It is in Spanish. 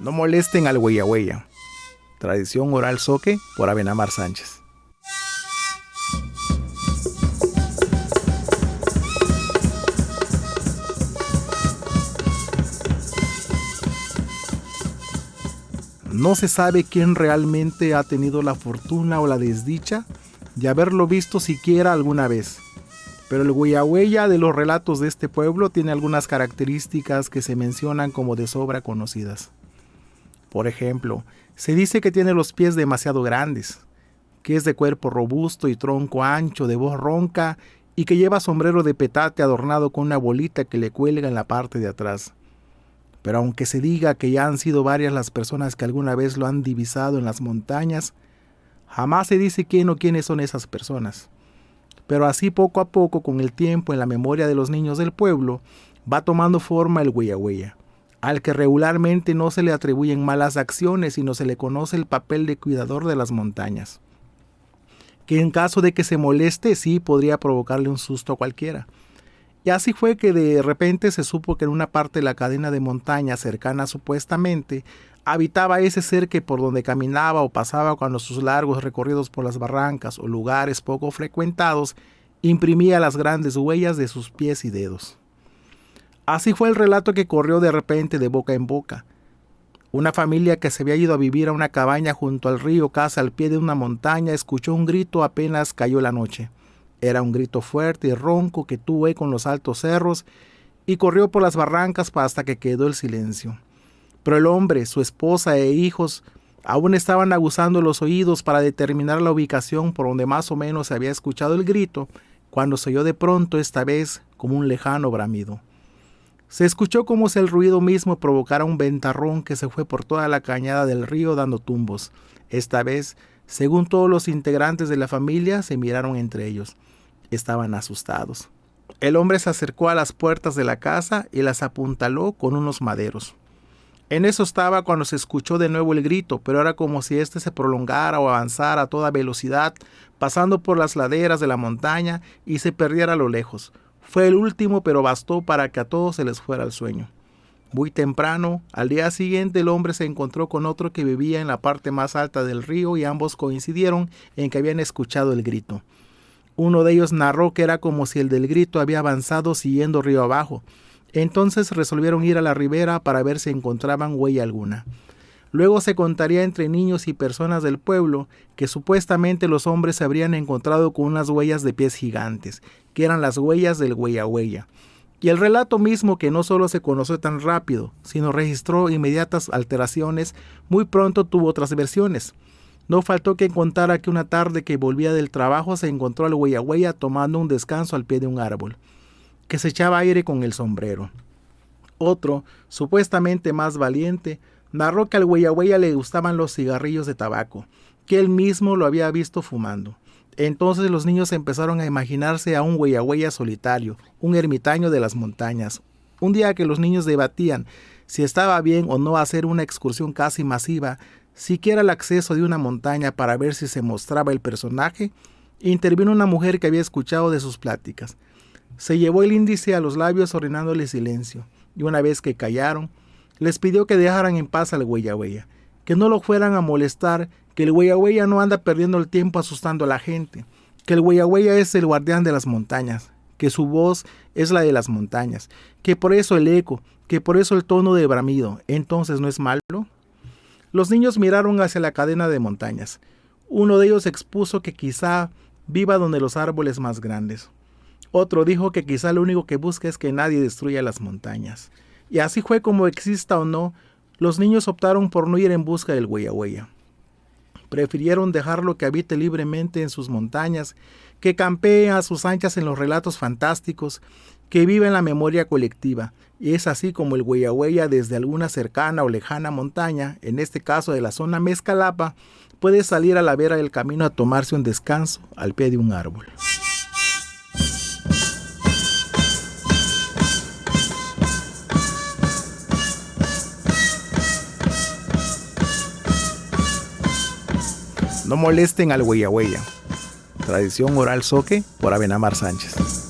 No molesten al huella huella. Tradición oral Zoque por Abenamar Sánchez. No se sabe quién realmente ha tenido la fortuna o la desdicha de haberlo visto siquiera alguna vez. Pero el huella huella de los relatos de este pueblo tiene algunas características que se mencionan como de sobra conocidas. Por ejemplo, se dice que tiene los pies demasiado grandes, que es de cuerpo robusto y tronco ancho, de voz ronca y que lleva sombrero de petate adornado con una bolita que le cuelga en la parte de atrás. Pero aunque se diga que ya han sido varias las personas que alguna vez lo han divisado en las montañas, jamás se dice quién o quiénes son esas personas. Pero así poco a poco, con el tiempo, en la memoria de los niños del pueblo, va tomando forma el huella huella, al que regularmente no se le atribuyen malas acciones, sino se le conoce el papel de cuidador de las montañas, que en caso de que se moleste sí podría provocarle un susto a cualquiera. Y así fue que de repente se supo que en una parte de la cadena de montañas cercana supuestamente habitaba ese ser que por donde caminaba o pasaba cuando sus largos recorridos por las barrancas o lugares poco frecuentados imprimía las grandes huellas de sus pies y dedos. Así fue el relato que corrió de repente de boca en boca. Una familia que se había ido a vivir a una cabaña junto al río, casi al pie de una montaña, escuchó un grito apenas cayó la noche. Era un grito fuerte y ronco que tuvo eco en los altos cerros y corrió por las barrancas hasta que quedó el silencio. Pero el hombre, su esposa e hijos aún estaban aguzando los oídos para determinar la ubicación por donde más o menos se había escuchado el grito, cuando se oyó de pronto, esta vez, como un lejano bramido. Se escuchó como si el ruido mismo provocara un ventarrón que se fue por toda la cañada del río dando tumbos. Esta vez, según todos los integrantes de la familia, se miraron entre ellos. Estaban asustados. El hombre se acercó a las puertas de la casa y las apuntaló con unos maderos. En eso estaba cuando se escuchó de nuevo el grito, pero era como si éste se prolongara o avanzara a toda velocidad, pasando por las laderas de la montaña y se perdiera a lo lejos. Fue el último, pero bastó para que a todos se les fuera el sueño. Muy temprano, al día siguiente, el hombre se encontró con otro que vivía en la parte más alta del río y ambos coincidieron en que habían escuchado el grito. Uno de ellos narró que era como si el del grito había avanzado siguiendo río abajo. Entonces resolvieron ir a la ribera para ver si encontraban huella alguna. Luego se contaría entre niños y personas del pueblo que supuestamente los hombres se habrían encontrado con unas huellas de pies gigantes, que eran las huellas del huella huella. Y el relato mismo, que no solo se conoció tan rápido, sino registró inmediatas alteraciones, muy pronto tuvo otras versiones. No faltó quien contara que una tarde que volvía del trabajo se encontró al huella huella tomando un descanso al pie de un árbol, que se echaba aire con el sombrero. Otro, supuestamente más valiente, narró que al huella huella le gustaban los cigarrillos de tabaco, que él mismo lo había visto fumando. Entonces los niños empezaron a imaginarse a un huella huella solitario, un ermitaño de las montañas. Un día que los niños debatían si estaba bien o no hacer una excursión casi masiva, siquiera el acceso de una montaña para ver si se mostraba el personaje, intervino una mujer que había escuchado de sus pláticas. Se llevó el índice a los labios ordenándole silencio, y una vez que callaron, les pidió que dejaran en paz al huella huella, que no lo fueran a molestar, que el huella huella no anda perdiendo el tiempo asustando a la gente, que el huella huella es el guardián de las montañas, que su voz es la de las montañas, que por eso el eco, que por eso el tono de bramido. ¿Entonces no es malo? Los niños miraron hacia la cadena de montañas. Uno de ellos expuso que quizá viva donde los árboles más grandes. Otro dijo que quizá lo único que busca es que nadie destruya las montañas. Y así fue como exista o no, los niños optaron por no ir en busca del huella huella. Prefirieron dejarlo que habite libremente en sus montañas, que campee a sus anchas en los relatos fantásticos, que vive en la memoria colectiva. Y es así como el huella huella desde alguna cercana o lejana montaña, en este caso de la zona Mezcalapa, puede salir a la vera del camino a tomarse un descanso al pie de un árbol. No molesten al huella huella. Tradición oral Zoque por Abenamar Sánchez.